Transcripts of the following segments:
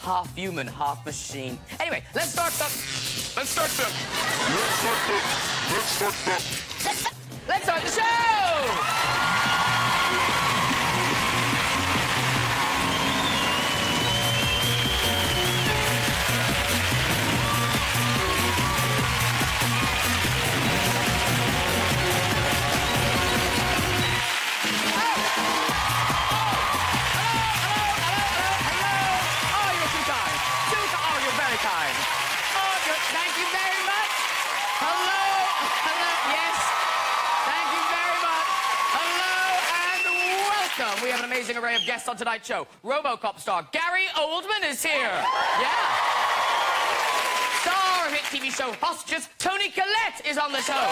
half human, half machine. Anyway, let's start the show! Thank you very much. Hello, yes. Thank you very much. Hello and welcome. We have an amazing array of guests on tonight's show. RoboCop star Gary Oldman is here. Yeah. Star of hit TV show Hostages, Toni Collette is on the show.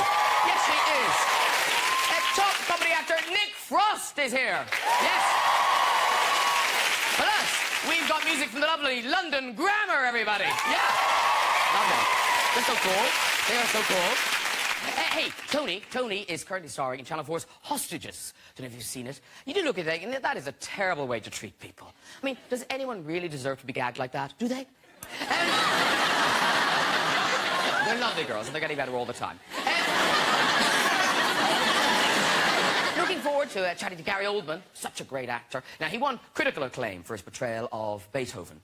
Yes, she is. Top comedy actor Nick Frost is here. Yes. Plus, we've got music from the lovely London Grammar, everybody. Yeah. Love them. They're so cool. They are so cool. Hey, Tony is currently starring in Channel 4's Hostages. Don't know if you've seen it. You do look at it, and that is a terrible way to treat people. I mean, does anyone really deserve to be gagged like that? Do they? They're lovely girls, and they're getting better all the time. Looking forward to chatting to Gary Oldman, such a great actor. Now, he won critical acclaim for his portrayal of Beethoven.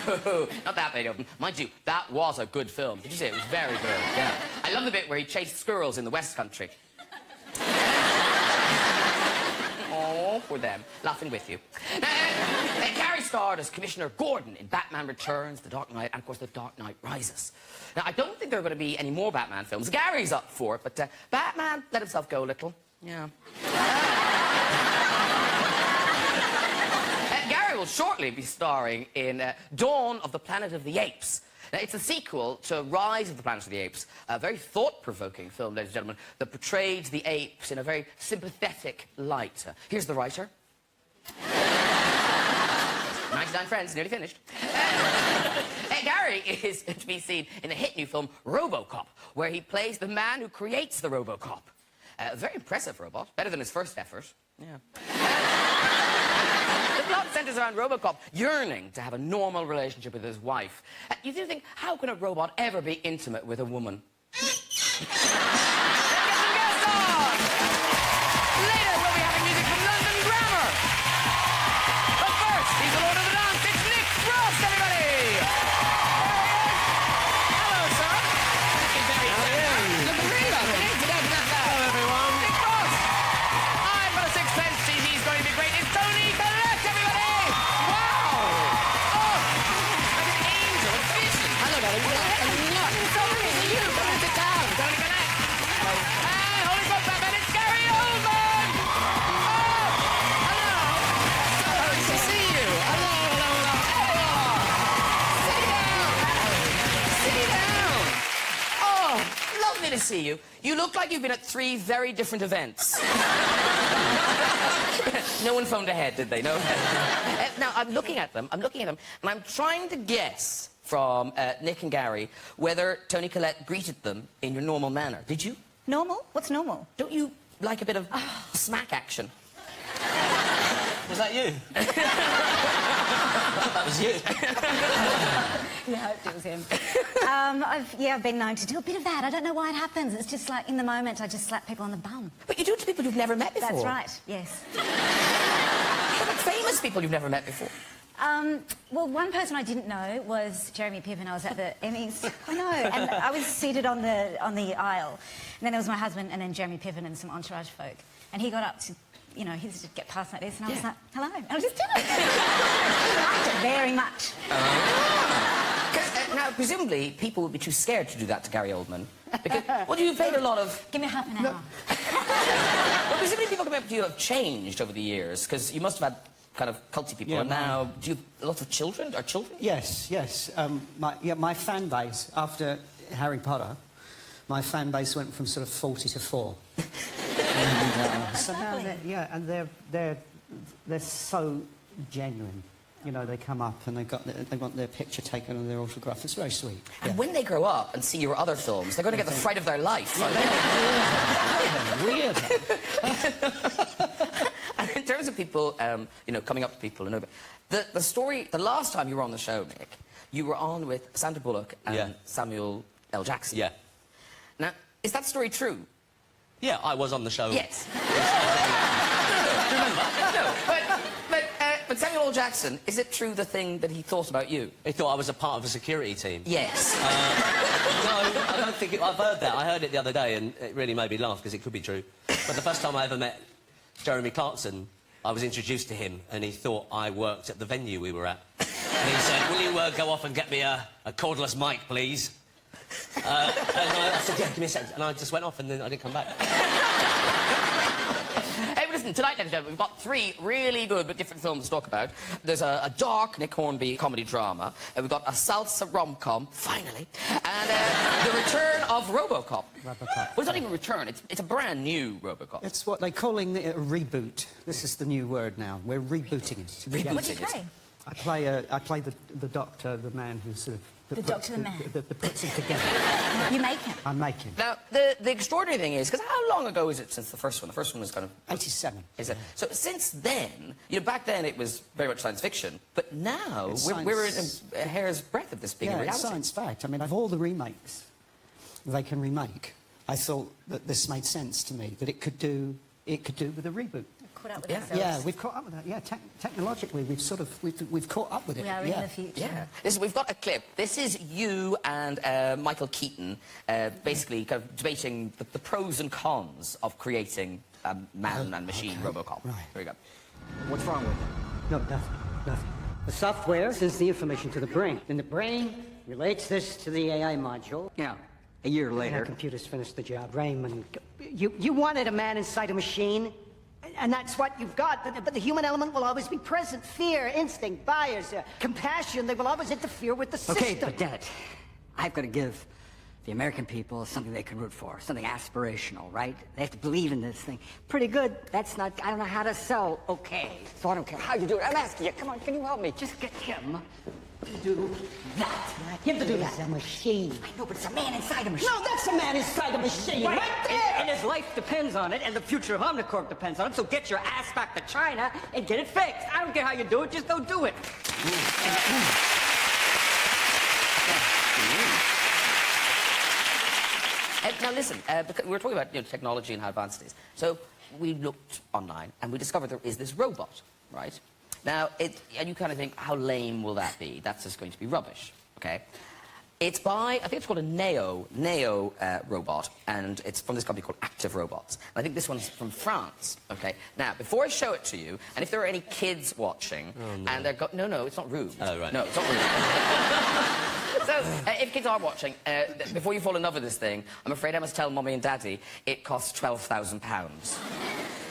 No, not that Beethoven. Mind you, that was a good film. Did you see it? It was very good, yeah. I love the bit where he chased squirrels in the West Country. Oh, for them. Laughing with you. Gary starred as Commissioner Gordon in Batman Returns, The Dark Knight, and, of course, The Dark Knight Rises. Now, I don't think there are going to be any more Batman films. Gary's up for it, but Batman let himself go a little. Yeah. Will shortly be starring in Dawn of the Planet of the Apes. Now, it's a sequel to Rise of the Planet of the Apes, a very thought-provoking film, ladies and gentlemen, that portrayed the apes in a very sympathetic light. Here's the writer. 99 Friends, nearly finished. Gary is to be seen in the hit new film RoboCop, where he plays the man who creates the RoboCop. A very impressive robot, better than his first effort. Yeah. The plot centers around RoboCop yearning to have a normal relationship with his wife. You do think, how can a robot ever be intimate with a woman? Let's get some guests on! Later, we'll be having music from London Grammar. But first, he's the Lord of the Dance. It's Nick Frost, everybody! Hello, sir. Looking very good. Looking really well. Hello, everyone. Nick Frost. I've got a sixth-sense. He's going to be great. It's Toni Collette. To see you. You look like you've been at 3 very different events. No one phoned ahead, did they? No. Now, I'm looking at them, and I'm trying to guess from Nick and Gary whether Toni Collette greeted them in your normal manner. Did you? Normal? What's normal? Don't you like a bit of smack action? Was that you? That was you. No, it was him. I've been known to do a bit of that. I don't know why it happens. It's just like in the moment I just slap people on the bum. But you do it to people you've never met before. That's right, yes. But famous people you've never met before. Well, one person I didn't know was Jeremy Piven. I was at the Emmys. I know, and I was seated on the aisle. And then there was my husband and then Jeremy Piven and some entourage folk. And he got up to, you know, he used to get past like this, and I was like, hello. And I just did it. He liked it very much. Now, presumably, people would be too scared to do that to Gary Oldman. Because, well, you played a lot of... Give me half an hour. Well, presumably people come up to you have changed over the years, because you must have had kind of culty people, and now, do you have a lot of children? Are children? Yes. My fan base, after Harry Potter, my fan base went from sort of 40 to 4. So now they're so genuine. You know, they come up and they want their picture taken and their autograph. It's very sweet. And when they grow up and see your other films, they're going to get the fright of their life, aren't they? Weird. And in terms of people, you know, coming up to people and the story. The last time you were on the show, Nick, you were on with Sandra Bullock and Samuel L. Jackson. Yeah. Now, is that story true? Yeah, I was on the show. Yes. No, but Samuel L. Jackson, is it true the thing that he thought about you? He thought I was a part of a security team. Yes. No, I don't think it... I've heard that. I heard it the other day, and it really made me laugh, because it could be true. But the first time I ever met Jeremy Clarkson, I was introduced to him, and he thought I worked at the venue we were at. And he said, will you go off and get me a cordless mic, please? And I said, yeah, give me a second. And I just went off, and then I didn't come back. Hey, well, listen, tonight, ladies and gentlemen, we've got 3 really good but different films to talk about. There's a dark Nick Hornby comedy drama, and we've got a salsa rom-com, finally, and the return of RoboCop. RoboCop. Well, it's not even a return, it's a brand new RoboCop. It's what they're calling a reboot. This is the new word now. We're rebooting it. Rebooting What do you play? I play the doctor, the man who sort of... The doctor, the man. That puts them together. You make him. I make him. Now, the extraordinary thing is, because how long ago is it since the first one? The first one was kind of... 87. Is it? So since then, you know, back then it was very much science fiction, but now we're in a hair's breadth of this being Yeah, reality. it's science fact. I mean, of all the remakes they can remake, I thought that this made sense to me, that it could do with a reboot. Caught up with Yeah. ourselves. Yeah, we've caught up with that. Yeah, technologically, we've caught up with it. We are in the future. Yeah. We've got a clip. This is you and Michael Keaton basically kind of debating the pros and cons of creating a man and machine RoboCop. Right. Here we go. What's wrong with it? No, nothing. The software sends the information to the brain. Then the brain relates this to the AI module. Yeah, a year And later. our computers finish the job. Raymond, you wanted a man inside a machine, and that's what you've got. But the human element will always be present. Fear, instinct, bias, compassion, they will always interfere with the system. Okay, but Dad, I've got to give the American people something they can root for, something aspirational, right? They have to believe in this thing. Pretty good. That's not, I don't know how to sell okay. So I don't care how you do it. I'm asking you, come on, can you help me? Just get him to do that. Him to do that. It's a machine. I know, but it's a man inside a machine. No, that's a man inside a machine, right there! And his life depends on it, and the future of Omnicorp depends on it, so get your ass back to China and get it fixed. I don't care how you do it, just go do it. Now listen, because we were talking about technology and how advanced it is. So we looked online and we discovered there is this robot, right? Now, and you kind of think, how lame will that be? That's just going to be rubbish, okay? It's by, I think it's called a Neo robot, and it's from this company called Active Robots. And I think this one's from France, okay? Now, before I show it to you, and if there are any kids watching, and they're no, it's not rude. Oh, right. No, it's not rude. So, if kids are watching, before you fall in love with this thing, I'm afraid I must tell Mommy and Daddy it costs £12,000.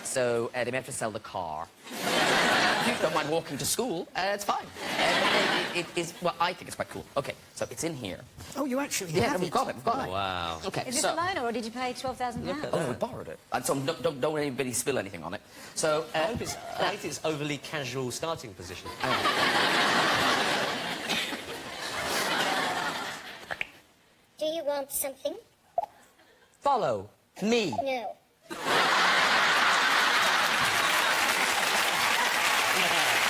So, they may have to sell the car. If you don't mind walking to school, it's fine. It is, well, I think it's quite cool. Okay, so it's in here. Oh, you actually Yeah, have we've got it, we've got it. Wow. Okay, Is this so... a loan, or did you pay £12,000? Oh, we borrowed it. And so don't anybody spill anything on it. So, I hope it's overly casual starting position. Do you want something? follow me. No.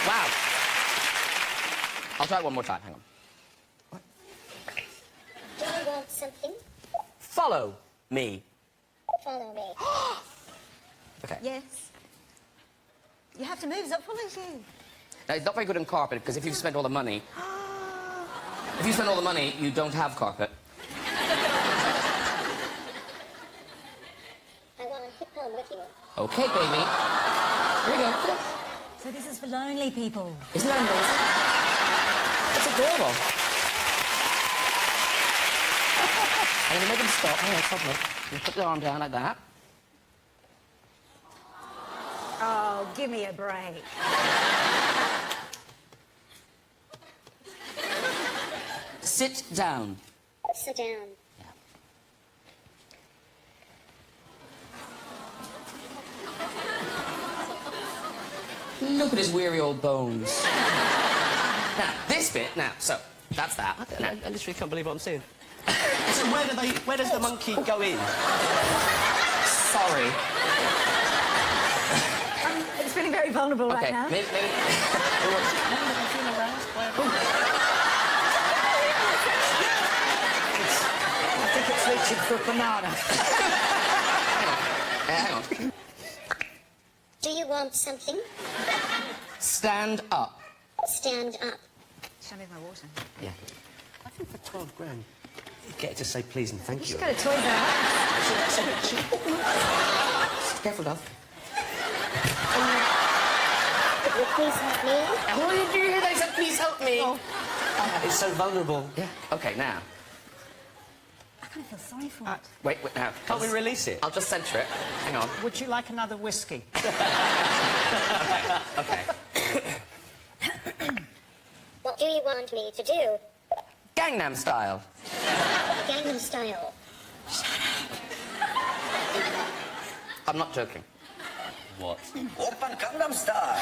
Wow. I'll try it one more time. Hang on. Do you want something? Follow me. Follow me. Okay. Yes. You have to move, so it follows you. Now, it's not very good in carpet, because if you've spent all the money... if you spend all the money, you don't have carpet. I want to hip home with you. Okay, baby. Here we go. So this is for lonely people. Isn't that amazing? It's adorable. I'm going to make him stop. Hang on, stop. You put the arm down like that. Oh, give me a break. Sit down. Sit down. Look at his weary old bones. Now, this bit, so, that's that. Now, I literally can't believe what I'm seeing. So where does the monkey go in? sorry. It's feeling very very vulnerable Okay, right now. maybe... I think it's reaching for a banana. hang on. Do you want something? Stand up. Stand up. Show me my water. Yeah. I think for 12 grand, you get to say please and thank You you. should go to Toys R Us. Careful, love. Could you please help me? Oh, did you hear they said, please help me? It's so vulnerable. Yeah. Okay, now. I kind of feel sorry for it. Wait, now. Can't we release it? I'll just center it. Hang on. Would you like another whiskey? Okay. What do you want me to do? Gangnam Style. Gangnam Style. I'm not joking. What? Open Gangnam Style.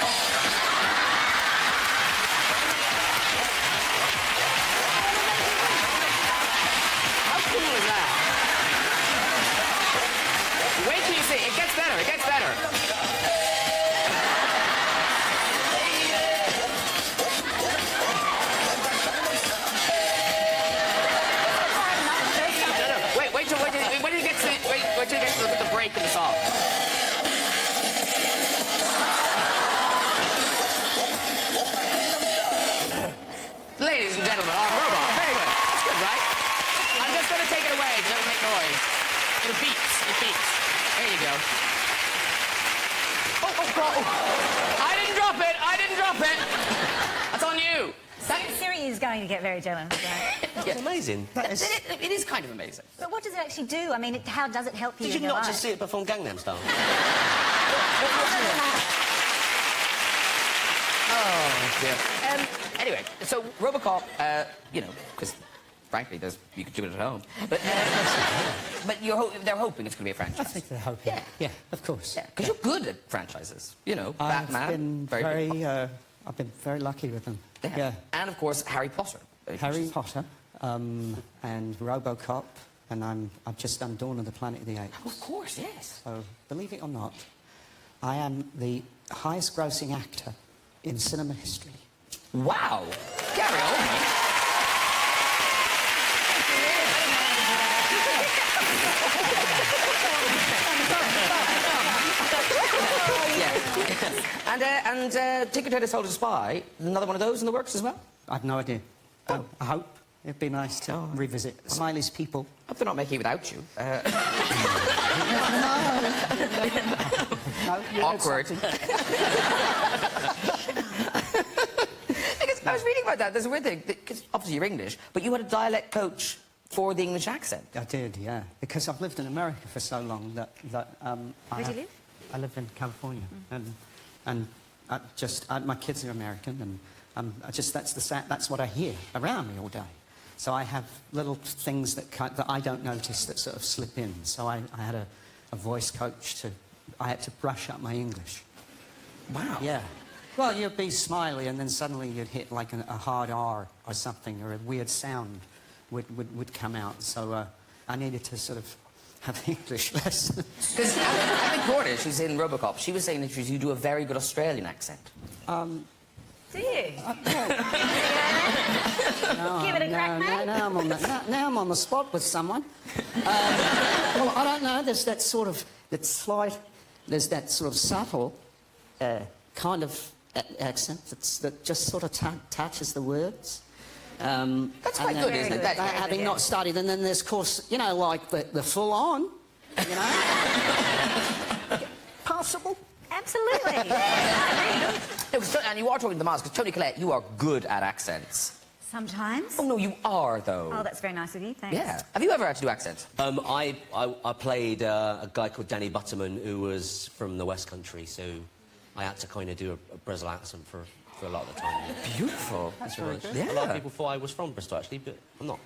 How cool is that? Wait till you see. It gets better. It gets better. No. Wait till you get to the break in the song. Ladies and gentlemen, our robot. Very good. That's good, right? I'm just going to take it away. It doesn't make noise. It beeps. It beeps. There you go. Oh. I didn't drop it. I didn't drop it. That's on you. Siri is going to get very jealous. Right? That's amazing. It is kind of amazing. But what does it actually do? I mean, how does it help you Did in you your not life? just see it perform Gangnam Style? Oh, dear. Anyway, so Robocop, you know, because frankly, you could do it at home. But, they're hoping it's going to be a franchise. I think they're hoping. Yeah, of course. Yeah, because you're good at franchises. You know, I've Batman. been I've been very lucky with them. Yeah. And of course, Harry Potter. Harry Potter and RoboCop, and I've just done Dawn of the Planet of the Apes. Of course, yes. So, believe it or not, I am the highest-grossing actor in cinema history. Wow. Carry on. Yeah. And Ticket to the Soldier Spy, another one of those in the works as well? I've no idea. I hope. It'd be nice to revisit Smiley's people. Hope they're not making it without you. No, Awkward. I was reading about that. There's a weird thing, because obviously you're English, but you had a dialect coach for the English accent. I did, yeah. Because I've lived in America for so long that Where do you live? I live in California, and my kids are American, and that's what I hear around me all day. So I have little things that I don't notice that sort of slip in. So I had a voice coach I had to brush up my English. Wow. Yeah. Well, you'd be Smiley, and then suddenly you'd hit like a hard R or something, or a weird sound would come out. So I needed to sort of have English lesson. Because Abby Cornish, who's in Robocop, she was saying that you do a very good Australian accent. Do you? No, Give it a crack, mate. now I'm on the spot with someone. Well, I don't know. There's that sort of subtle kind of accent that just sort of touches the words. That's quite good, isn't it? Having not studied, and then there's, of course, you know, like the full on, you know. Possible. Absolutely. No, and you are talking to the mask, because Tony Collette, you are good at accents. Sometimes. Oh, no, you are, though. Oh, that's very nice of you. Thanks. Yeah. Have you ever had to do accents? I played a guy called Danny Butterman who was from the West Country, so I had to kind of do a Bristol accent for a lot of the time. Beautiful. That's very good. Yeah. A lot of people thought I was from Bristol, actually, but I'm not.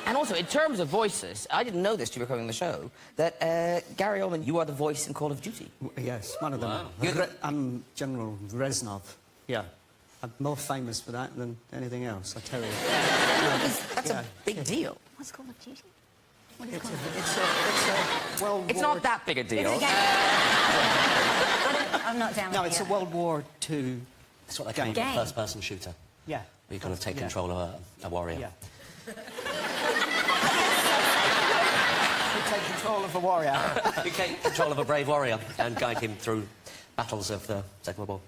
And also, in terms of voices, I didn't know this till you were coming on the show, that Gary Oldman, you are the voice in Call of Duty. Yes, one of them. Wow. I'm General Reznov. Yeah. I'm more famous for that than anything else, I tell you. That's a big deal. What's Call of Duty? It's a World It's War... not that big a deal. I'm not down with No, it's a it. World War II... That's what they call a Game. first-person shooter. Yeah. Where you kind of take Yeah. control of a warrior. Yeah. You take control of a warrior. You take control of a brave warrior and guide him through battles of the Second World War.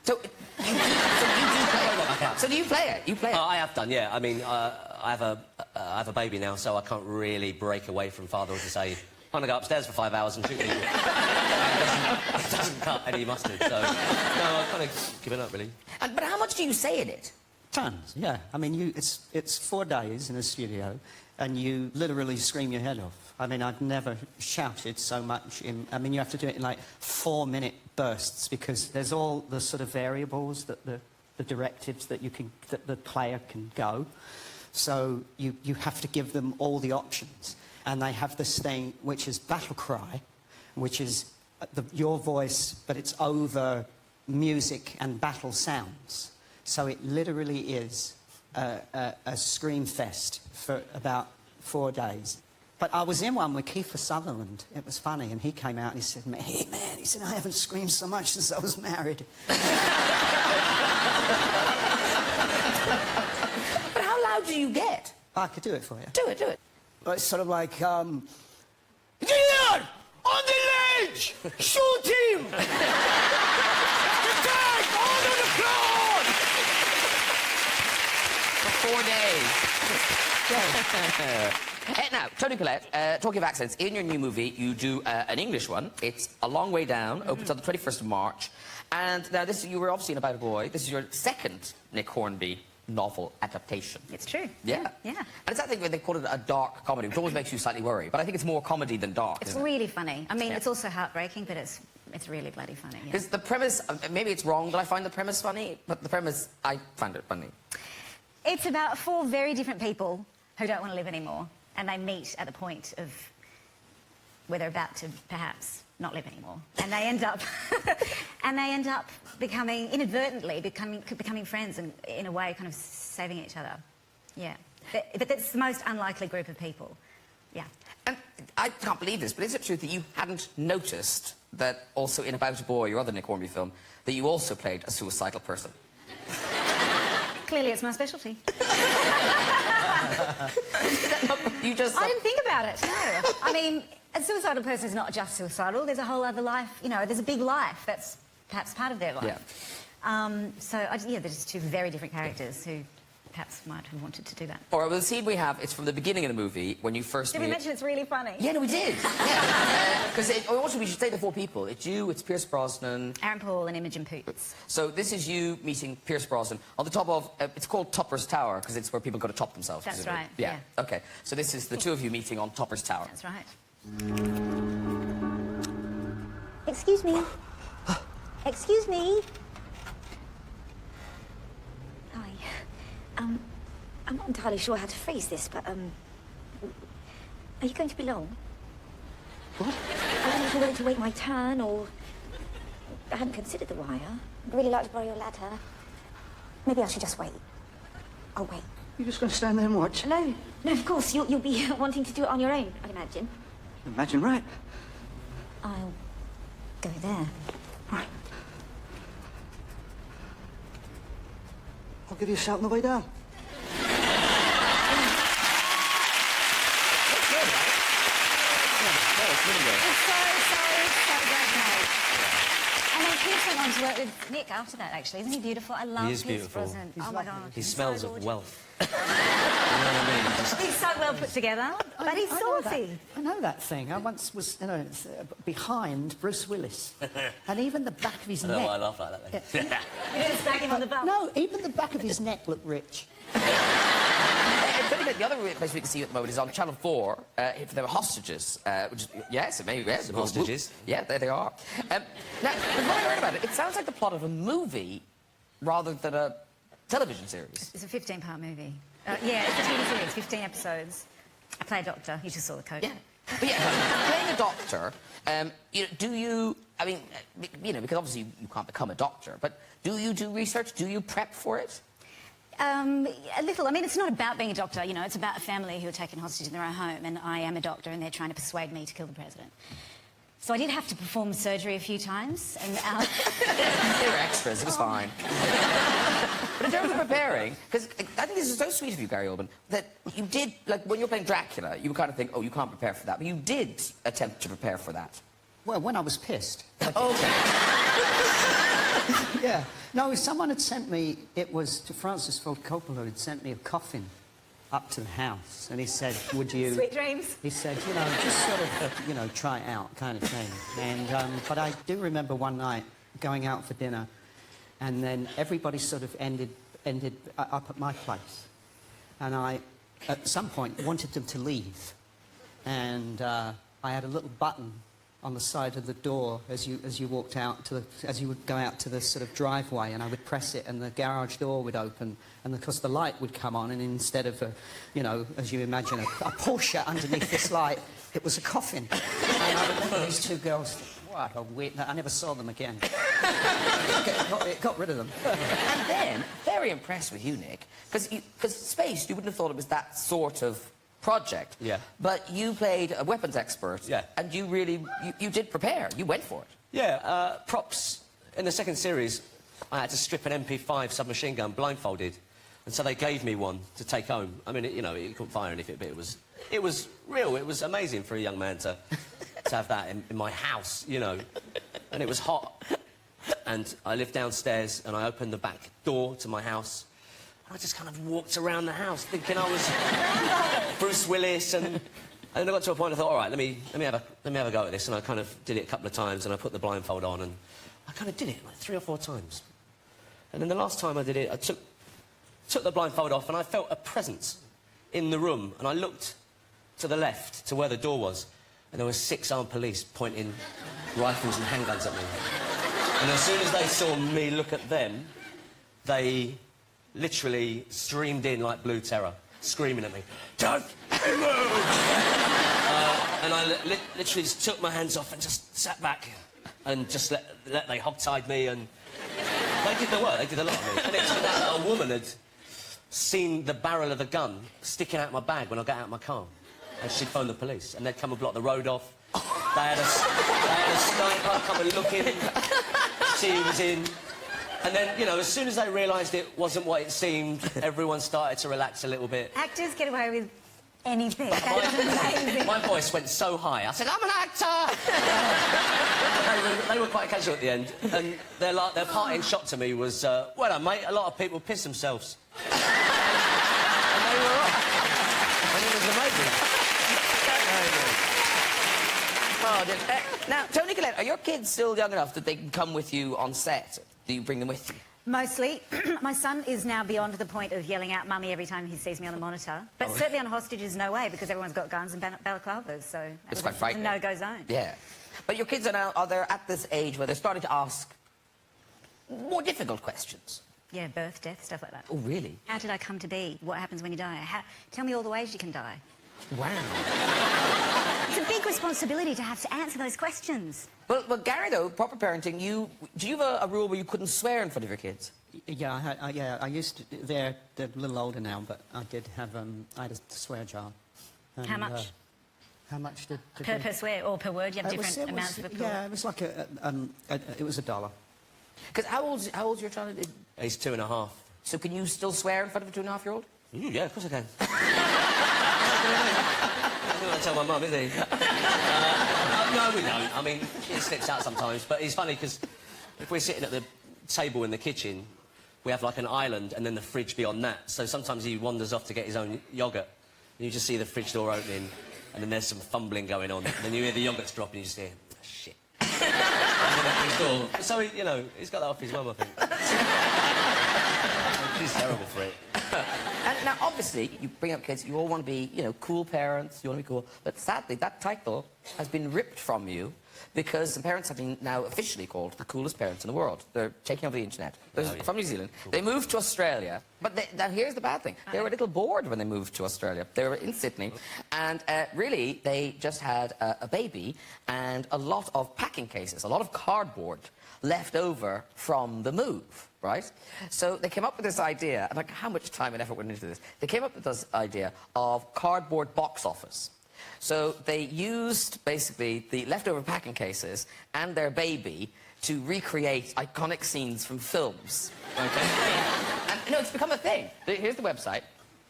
So do you play it? So do you play it? You play it? I have done, yeah. I mean, I have a baby now, so I can't really break away from fatherhood to say, I'm going to go upstairs for 5 hours and shoot people. It doesn't cut any mustard, so... No, I've kind of given up, really. But how much do you say in it? Tons, yeah. I mean, it's 4 days in a studio, and you literally scream your head off. I mean, I've never shouted so much in... I mean, you have to do it in, like, 4-minute bursts, because there's all the sort of variables that the directives that the player can go. So you have to give them all the options. And they have this thing, which is battle cry, which is your voice, but it's over music and battle sounds. So it literally is a scream fest for about 4 days. But I was in one with Kiefer Sutherland. It was funny, and he came out and he said, "Hey, man," he said, "I haven't screamed so much since I was married." But how loud do you get? I could do it for you. Do it, do it. Well, it's sort of like, Leon! On the ledge! Shoot him! Attack! On the ground! For 4 days. Now, Tony Collette, talking of accents, in your new movie, you do an English one. It's A Long Way Down, opens on the 21st of March. And now, you were obviously in About a Boy. This is your second Nick Hornby novel adaptation. It's true. Yeah. Yeah. And it's that thing where they call it a dark comedy, which always makes you slightly worried. But I think it's more comedy than dark. It's isn't it? really funny. I mean, Yeah. it's also heartbreaking, but it's really bloody funny. Yeah. Because the premise, maybe it's wrong that I find the premise funny, but the premise, I find it funny. It's about 4 very different people who don't want to live anymore, and they meet at the point of where they're about to perhaps not live anymore, and they end up becoming inadvertently becoming friends, and in a way kind of saving each other. Yeah, but that's the most unlikely group of people. Yeah. And I can't believe this, but is it true that you hadn't noticed that also in About a Boy, your other Nick Hornby film, that you also played a suicidal person? Clearly, it's my specialty. You just... I didn't think about it, no. I mean, a suicidal person is not just suicidal. There's a whole other life, you know, there's a big life that's perhaps part of their life. Yeah. Yeah, there's just 2 very different characters who perhaps might have wanted to do that. All right, well, the scene we have, it's from the beginning of the movie, when you first Did meet... we mention it's really funny? Yeah, no, we did. Yeah. Because also, we should say the 4 people. It's you, it's Pierce Brosnan... Aaron Paul and Imogen Poots. So this is you meeting Pierce Brosnan on the top of... it's called Topper's Tower, because it's where people go to top themselves. That's presumably. right, Yeah. yeah. OK. So this is the 2 of you meeting on Topper's Tower. That's right. Excuse me. Excuse me. Hi. I'm not entirely sure how to phrase this, but, are you going to be long? What? I don't know if you're willing to wait my turn, or... I hadn't considered the wire. I'd really like to borrow your ladder. Maybe I should just wait. I'll wait. You're just going to stand there and watch? No, of course. You'll be wanting to do it on your own, I'd imagine. Imagine right. I'll go there. Right. I'll give you a shout on the way down. It's so great, mate. And then Pierce went on to work with Nick after that, actually. Isn't he beautiful? I love He is Pierce beautiful. Brosnan. Oh, my God. He he's smells so of gorgeous. wealth. You know what I mean? Just... He's so well put together, but he's I know saucy. I know that thing. I once was, you know, behind Bruce Willis. And even the back of his I know neck... why I laugh like that, then. You just smack him on the bum. No, even the back of his neck looked rich. The other place we can see you at the moment is on Channel 4, for the hostages, which is, yes, it may be, yes. Hostages? Yeah, there they are. Now, when I heard about it, it sounds like the plot of a movie rather than a television series. It's a 15-part movie. Yeah, it's a TV series, 15 episodes. I play a doctor. You just saw the coat. Yeah. But yeah, playing a doctor, you know, do you, I mean, you know, because obviously you can't become a doctor, but do you do research? Do you prep for it? A little. I mean, it's not about being a doctor, you know, it's about a family who are taken hostage in their own home, and I am a doctor, and they're trying to persuade me to kill the president. So I did have to perform surgery a few times, and... They were extras, it was fine. But in terms of preparing, because I think this is so sweet of you, Gary Oldman, that you did, like, when you were playing Dracula, you would kind of think, oh, you can't prepare for that, but you did attempt to prepare for that. Well, when I was pissed. Okay. Yeah. No, someone had sent me, it was to Francis Ford Coppola, who had sent me a coffin up to the house, and he said, would you... Sweet dreams. He said, you know, just sort of, you know, try it out kind of thing. And, but I do remember one night going out for dinner, and then everybody sort of ended up at my place. And I, at some point, wanted them to leave. And I had a little button on the side of the door as you walked out to the, as you would go out to the sort of driveway, and I would press it and the garage door would open, and of course the light would come on, and instead of a, you know, as you imagine, a Porsche underneath this light, it was a coffin. And I remember these two girls, what a weird... I never saw them again. It got rid of them. And then, very impressed with you, Nick, because space, you wouldn't have thought it was that sort of project. Yeah. But you played a weapons expert. Yeah. And you really, you did prepare. You went for it. Yeah, props. In the second series, I had to strip an MP5 submachine gun blindfolded, and so they gave me one to take home. I mean, you know, it couldn't fire anything, but it was real. It was amazing for a young man to have that in my house, you know. And it was hot. And I lived downstairs, and I opened the back door to my house. I just kind of walked around the house thinking I was Bruce Willis, and then I got to a point I thought, all right, let me have a go at this, and I kind of did it a couple of times, and I put the blindfold on, and I kind of did it like 3 or 4 times. And then the last time I did it, I took the blindfold off, and I felt a presence in the room, and I looked to the left to where the door was, and there were 6 armed police pointing rifles and handguns at me. And as soon as they saw me look at them, they literally streamed in like blue terror, screaming at me, "Don't move!" And I literally just took my hands off and just sat back and just let they hogtied me, and they did the work, they did a lot of me. And it turned out that a woman had seen the barrel of the gun sticking out my bag when I got out of my car, and she'd phoned the police, and they'd come and block the road off. They had a sniper come and look in. She was in. And then, you know, as soon as they realised it wasn't what it seemed, everyone started to relax a little bit. Actors get away with anything. That is amazing. My voice went so high, I said, I'm an actor! they were quite casual at the end, and their parting shot to me was, well, mate, a lot of people piss themselves. And they were off. And it was amazing. Oh, now, Tony Collette, are your kids still young enough that they can come with you on set? Do you bring them with you? Mostly. My son is now beyond the point of yelling out mummy every time he sees me on the monitor. But certainly on Hostages, no way, because everyone's got guns and balaclavas, so... It's quite frightening. It's a no-go zone. Yeah. But your kids are they at this age where they're starting to ask more difficult questions? Yeah, birth, death, stuff like that. Oh, really? How did I come to be? What happens when you die? Tell me all the ways you can die. Wow. It's a big responsibility to have to answer those questions. Well, Gary, though, proper parenting, do you have a rule where you couldn't swear in front of your kids? Yeah, I used to... They're a little older now, but I did have... I had a swear jar. And, How much? How much did Per swear or per word? You have different amounts of a per word? Yeah, it was like it was $1. Because how old's your child? He's 2.5. So can you still swear in front of a 2.5-year-old? Yeah, of course I can. I don't tell my mum, is he? No, we don't. I mean, it slips out sometimes, but it's funny because if we're sitting at the table in the kitchen, we have like an island and then the fridge beyond that. So sometimes he wanders off to get his own yoghurt, and you just see the fridge door opening, and then there's some fumbling going on. And then you hear the yoghurts drop, and you just hear, oh, shit. So, you know, he's got that off his mum, I think. She's terrible for it. And now, obviously, you bring up kids, you all want to be, you know, cool parents, you want to be cool, but sadly, that title has been ripped from you because the parents have been now officially called the coolest parents in the world. They're taking over the internet. They're from New Zealand. Cool. They moved to Australia, but now here's the bad thing. They were a little bored when they moved to Australia. They were in Sydney, And really, they just had a baby and a lot of packing cases, a lot of cardboard left over from the move, right? So they came up with this idea, and like how much time and effort went into this? They came up with this idea of cardboard box office. So they used, basically, the leftover packing cases and their baby to recreate iconic scenes from films, okay? And, no, it's become a thing. Here's the website.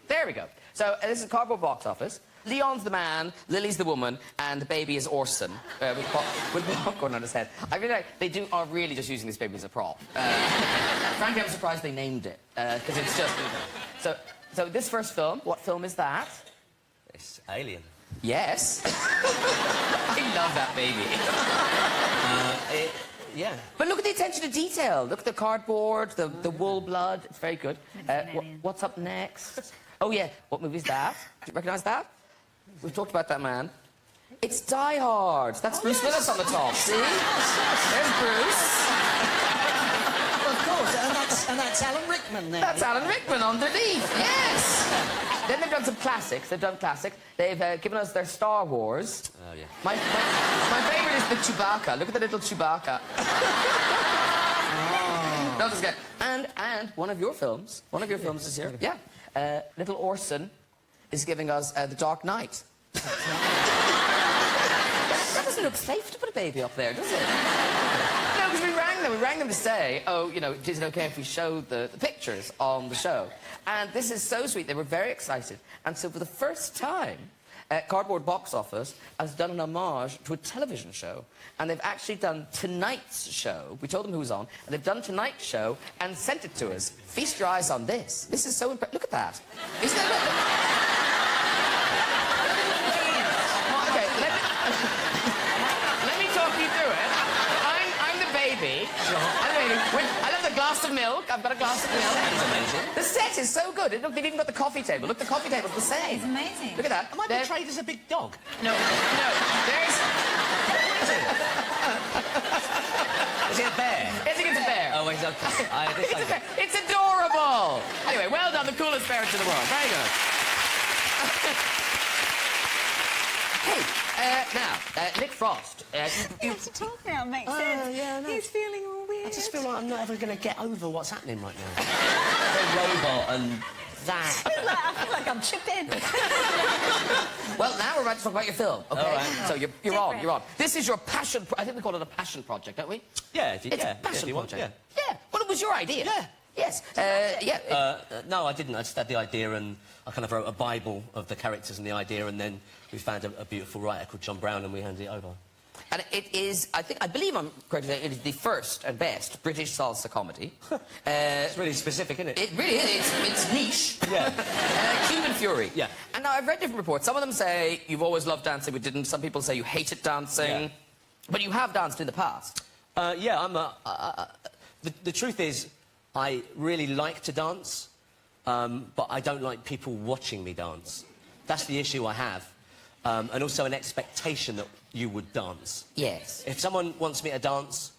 There we go. So this is cardboard box office. Leon's the man, Lily's the woman, and the baby is Orson, with popcorn on his head. I feel like they are really just using this baby as a prop. Frankly, I'm surprised they named it, because it's just... So this first film, what film is that? It's Alien. Yes. I love that baby. Yeah. But look at the attention to detail. Look at the cardboard, the wool blood. It's very good. What's up next? Oh, yeah. What movie is that? Do you recognise that? We've talked about that man. It's Die Hard. That's Bruce Willis on the top. See? There's Bruce. Of course, and that's Alan Rickman there. That's Alan Rickman underneath. Yes. Then they've done some classics. They've given us their Star Wars. Oh, yeah. My favourite is the Chewbacca. Look at the little Chewbacca. Oh. No, this is good. And one of your films is here. Yeah. Little Orson is giving us The Dark Knight. That doesn't look safe to put a baby up there, does it? No, because we rang them to say, oh, you know, is it okay if we show the pictures on the show? And this is so sweet. They were very excited. And so for the first time, Cardboard Box Office has done an homage to a television show. And they've actually done tonight's show. We told them who was on. And they've done tonight's show and sent it to us. Feast your eyes on this. This is so impressive. Look at that. Isn't that... Okay, let me talk you through it. I'm the baby. I love the glass of milk. I've got a glass of milk. That's amazing. The set is so good. Look, they've even got the coffee table. Look, the coffee table's the same. It's amazing. Look at that. Am I portrayed as a big dog? No. There's... Is it a bear? I think it's a bear. Oh, it's okay. It's a bear. It's adorable. Anyway, well done. The coolest parents in the world. Very good. Hey, now, Nick Frost. You have to talk now, it makes sense. Yeah, no. He's feeling all weird. I just feel like I'm not ever going to get over what's happening right now. The robot and that. I feel like I'm chipped in. Well, now we're about to talk about your film, okay? All right. So you're on. This is your passion... I think we call it a passion project, don't we? Yeah, It's a passion project. Yeah. Well, it was your idea. Yeah. Yes. No, I didn't. I just had the idea and I kind of wrote a Bible of the characters and the idea, and then we found a beautiful writer called John Brown and we handed it over. And it is, I believe I'm correct, it is the first and best British salsa comedy. It's really specific, isn't it? It really is. It's niche. Yeah. Human Fury. Yeah. And now I've read different reports. Some of them say you've always loved dancing, but didn't. Some people say you hated dancing. Yeah. But you have danced in the past. Yeah, the truth is, I really like to dance, but I don't like people watching me dance. That's the issue I have. And also an expectation that you would dance. Yes. If someone wants me to dance,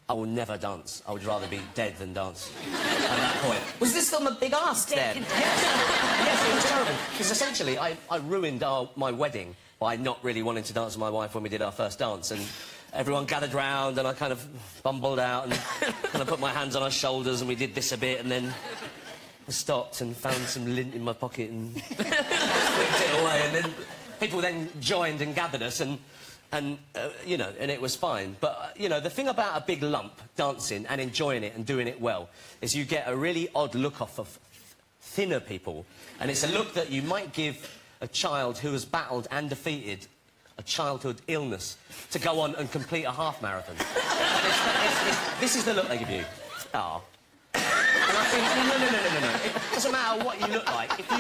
I will never dance. I would rather be dead than dance at that point. Was this film a big ask, then? Yes, it was terrible. Because essentially, I ruined my wedding by not really wanting to dance with my wife when we did our first dance. And everyone gathered round and I kind of bumbled out and kind of put my hands on her shoulders and we did this a bit and then I stopped and found some lint in my pocket and flicked it away and then people then joined and gathered us and you know, and it was fine. But, you know, the thing about a big lump dancing and enjoying it and doing it well is you get a really odd look off of thinner people. And it's a look that you might give a child who has battled and defeated a childhood illness to go on and complete a half marathon. And this is the look they give you. Oh. And I think, no. It doesn't matter what you look like. If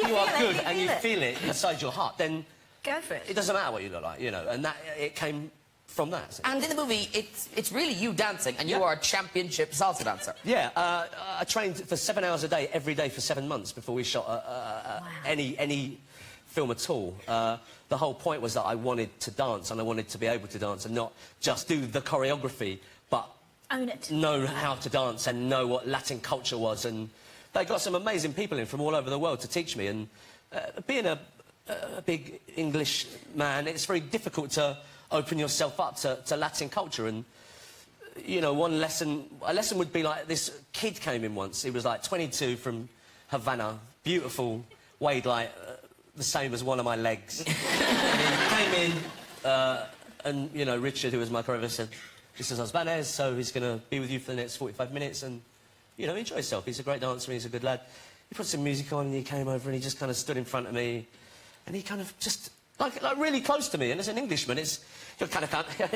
you are good and you feel it inside your heart, then... Go for it. It doesn't matter what you look like, you know, and that it came from that. And in the movie, it's really you dancing, and you are a championship salsa dancer. Yeah, I trained for 7 hours a day, every day for 7 months before we shot any film at all. The whole point was that I wanted to dance, and I wanted to be able to dance, and not just do the choreography, but own it. Know how to dance and know what Latin culture was. And they got some amazing people in from all over the world to teach me. And being a a big English man, it's very difficult to open yourself up to Latin culture. And, you know, a lesson would be like, this kid came in once. He was like 22 from Havana, beautiful, weighed like the same as one of my legs. And he came in, and, you know, Richard, who was my choreographer, said, "This is Osvanes, so he's going to be with you for the next 45 minutes and, you know, enjoy yourself. He's a great dancer, he's a good lad." He put some music on and he came over and he just kind of stood in front of me and he kind of just, like really close to me. And as an Englishman, you kind of can't, you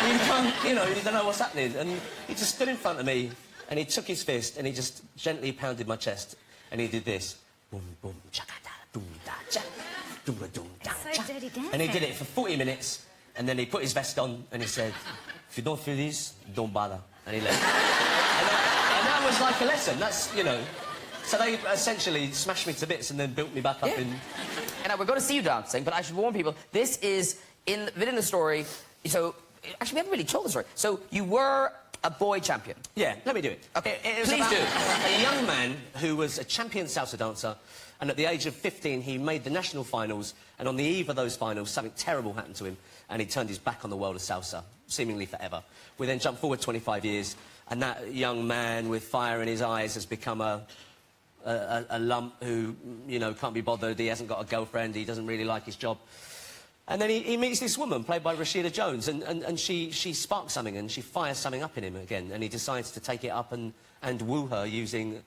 can't, you know, you don't know what's happening. And he just stood in front of me and he took his fist and he just gently pounded my chest and he did this. Boom, boom, cha-da, boom, da, cha, boom, boom, da, cha. So dirty dancing. And he did it for 40 minutes and then he put his vest on and he said, "If you don't feel this, don't bother." And he left. And that was like a lesson. That's, you know... So they essentially smashed me to bits and then built me back up in... And we're going to see you dancing, but I should warn people, this is within the story. So, actually, we haven't really told the story. So, you were a boy champion. Yeah, let me do it. Okay, it was please about do. A young man who was a champion salsa dancer, and at the age of 15, he made the national finals, and on the eve of those finals, something terrible happened to him, and he turned his back on the world of salsa, seemingly forever. We then jump forward 25 years, and that young man with fire in his eyes has become a lump who, you know, can't be bothered. He hasn't got a girlfriend. He doesn't really like his job. And then he meets this woman, played by Rashida Jones, and she sparks something, and she fires something up in him again, and he decides to take it up and woo her using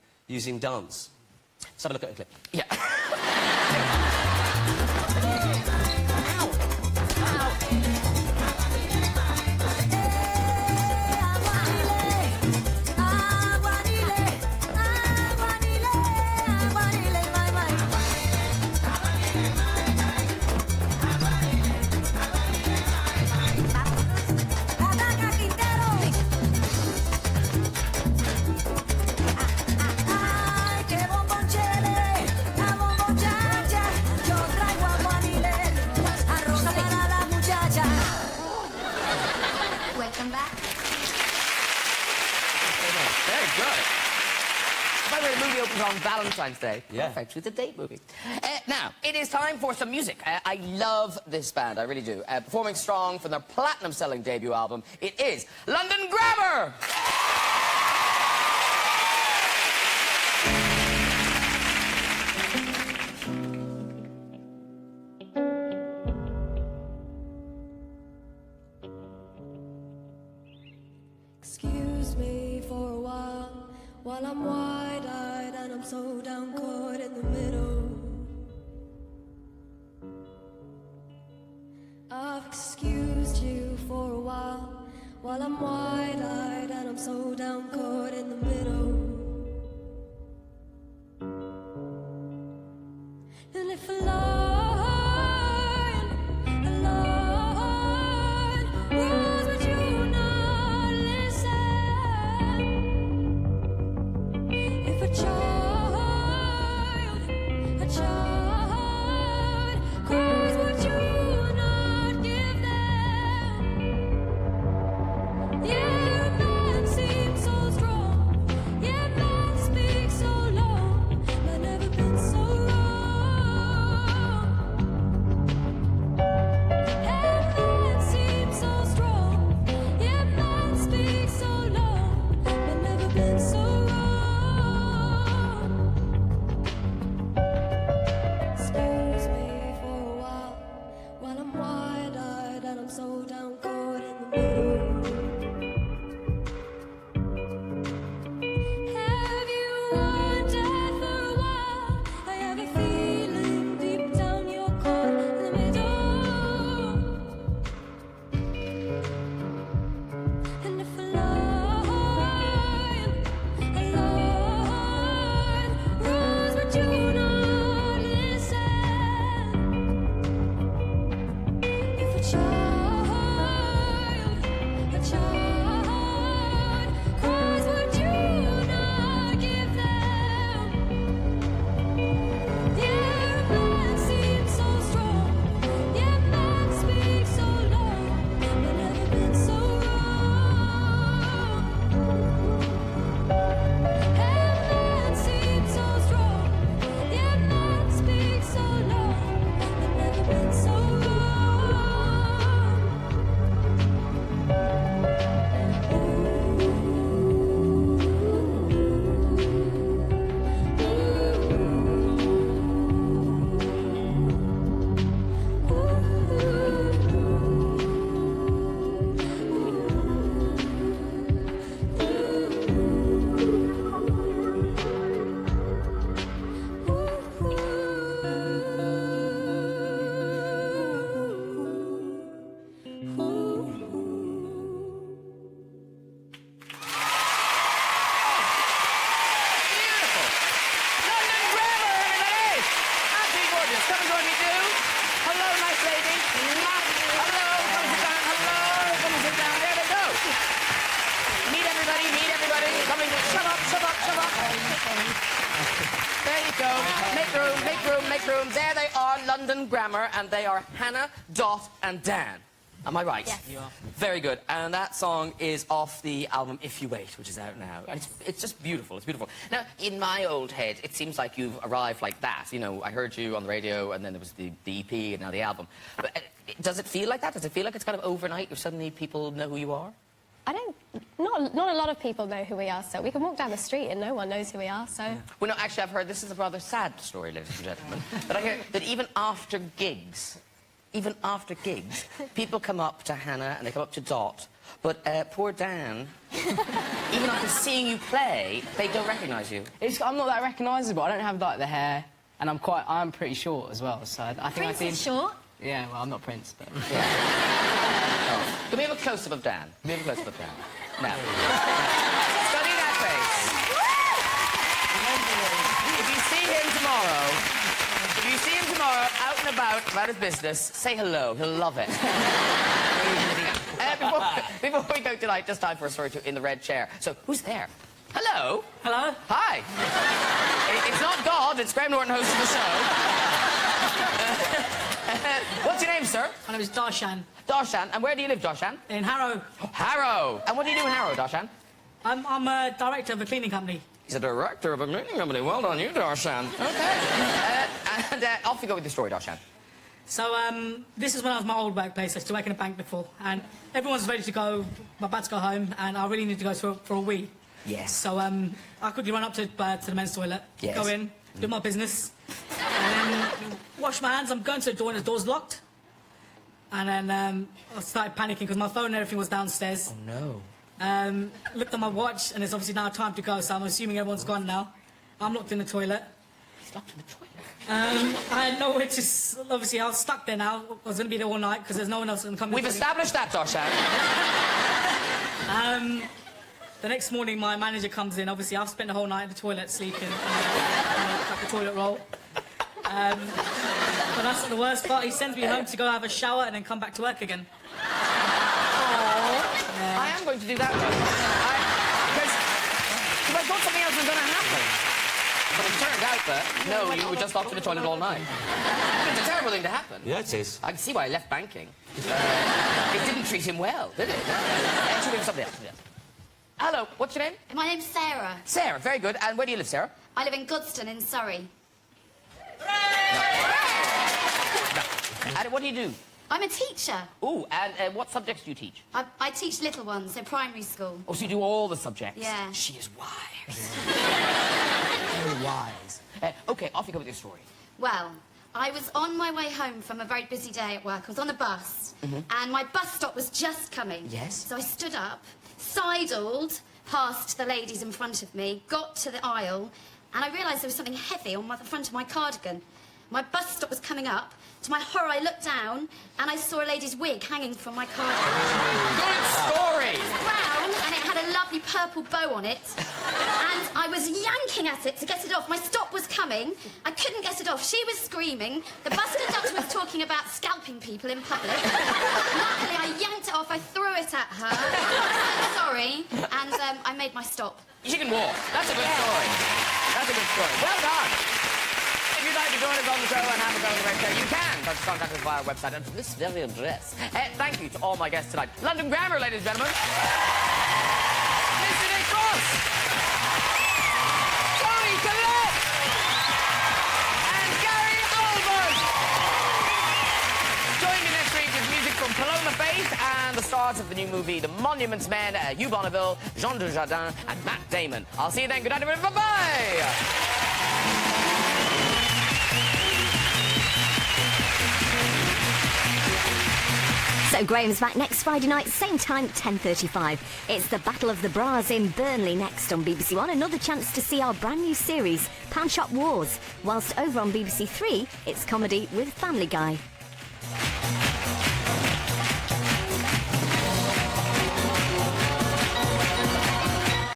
dance. Let's have a look at the clip. Yeah. Welcome back. Very good. By the way, the movie opens on Valentine's Day. Yeah. Perfect. It's a date movie. Now, it is time for some music. I love this band, I really do. Performing strong from their platinum-selling debut album, it is London Grammar! Excuse me for a while I'm wide-eyed and I'm so down caught in the middle. I've excused you for a while I'm wide-eyed and I'm so down caught in the middle. And if a line was what you not listen. If a child cries what you not give them. Yeah. There you go. Make room, make room, make room. There they are, London Grammar, and they are Hannah, Dot, and Dan. Am I right? Yes. You are. Very good. And that song is off the album If You Wait, which is out now. And it's just beautiful. It's beautiful. Now, in my old head, it seems like you've arrived like that. You know, I heard you on the radio, and then there was the EP, and now the album. But, does it feel like that? Does it feel like it's kind of overnight? Or suddenly people know who you are? Not a lot of people know who we are, so we can walk down the street and no one knows who we are, so... Yeah. Well, no, actually, I've heard this is a rather sad story, ladies and gentlemen. But I hear that even after gigs, people come up to Hannah and they come up to Dot, but poor Dan, even after seeing you play, they don't recognise you. I'm not that recognisable. I don't have, like, the hair, and I'm pretty short as well, so I think Prince is short? Yeah, well, I'm not Prince, but... Yeah. Oh. Can we have a close-up of Dan? Can we have a close-up of Dan? Now. Study that face. If you see him tomorrow, out and about his business, say hello. He'll love it. Before we go tonight, just time for a story in the red chair. So, who's there? Hello. Hello. Hi. It's not God, it's Graham Norton hosting the show. What's your name, sir? My name is Darshan. Darshan. And where do you live, Darshan? In Harrow. Harrow. And what do you do in Harrow, Darshan? I'm a director of a cleaning company. He's a director of a cleaning company. Well done, you, Darshan. Okay. And off you go with the story, Darshan. So, this is when I was my old workplace. I used to work in a bank before, and everyone's ready to go. I'm about to go home, and I really need to go for a wee. Yes. So, I quickly run up to the men's toilet, yes. Go in, do my business, and then wash my hands. I'm going to the door, and the door's locked. And then I started panicking because my phone and everything was downstairs. Oh, no. Looked at my watch, and it's obviously now time to go, so I'm assuming everyone's gone now. I'm locked in the toilet. He's locked in the toilet? I had nowhere to... Obviously, I was stuck there now. I was going to be there all night because there's no one else going to come in. We've established that, Darshan. The next morning, my manager comes in. Obviously, I've spent the whole night in the toilet sleeping, like a toilet roll. But that's not the worst part. He sends me home to go have a shower and then come back to work again. Yeah. I am going to do that, though. Because I thought something else was going to happen. But it turned out that, no, you were just locked in the toilet all night. It's a terrible thing to happen. Yeah, it is. I can see why I left banking. It didn't treat him well, did it? Actually, somebody else. Hello, what's your name? My name's Sarah. Sarah, very good. And where do you live, Sarah? I live in Godstone in Surrey. And what do you do? I'm a teacher. Ooh, and what subjects do you teach? I teach little ones, so primary school. Oh, so you do all the subjects? Yeah. She is wise. Very wise. OK, off you go with your story. Well, I was on my way home from a very busy day at work. I was on a bus, and my bus stop was just coming. Yes. So I stood up, sidled past the ladies in front of me, got to the aisle, and I realised there was something heavy on the front of my cardigan. My bus stop was coming up. To my horror, I looked down, and I saw a lady's wig hanging from my cardigan. Good story! It was brown, and it had a lovely purple bow on it. And I was yanking at it to get it off. My stop was coming. I couldn't get it off. She was screaming. The bus conductor was talking about scalping people in public. Luckily, I yanked it off. I threw it at her. I'm so sorry. And I made my stop. She can walk. That's a good story. That's a good story. Well done. If you'd like to join us on the show and have a go on the red chair, you can. Just contact us via our website and this very address. Thank you to all my guests tonight. London Grammar, ladies and gentlemen. Mr. Nick Cross. Tony Collette. And Gary Albert. Join me next week with music from Paloma Faith and the stars of the new movie The Monuments Men, Hugh Bonneville, Jean Dujardin and Matt Damon. I'll see you then. Good night, everybody. Bye-bye. So Graham's back next Friday night, same time, 10:35. It's the Battle of the Bras in Burnley next on BBC One. Another chance to see our brand new series, Pound Shop Wars. Whilst over on BBC Three, it's comedy with Family Guy.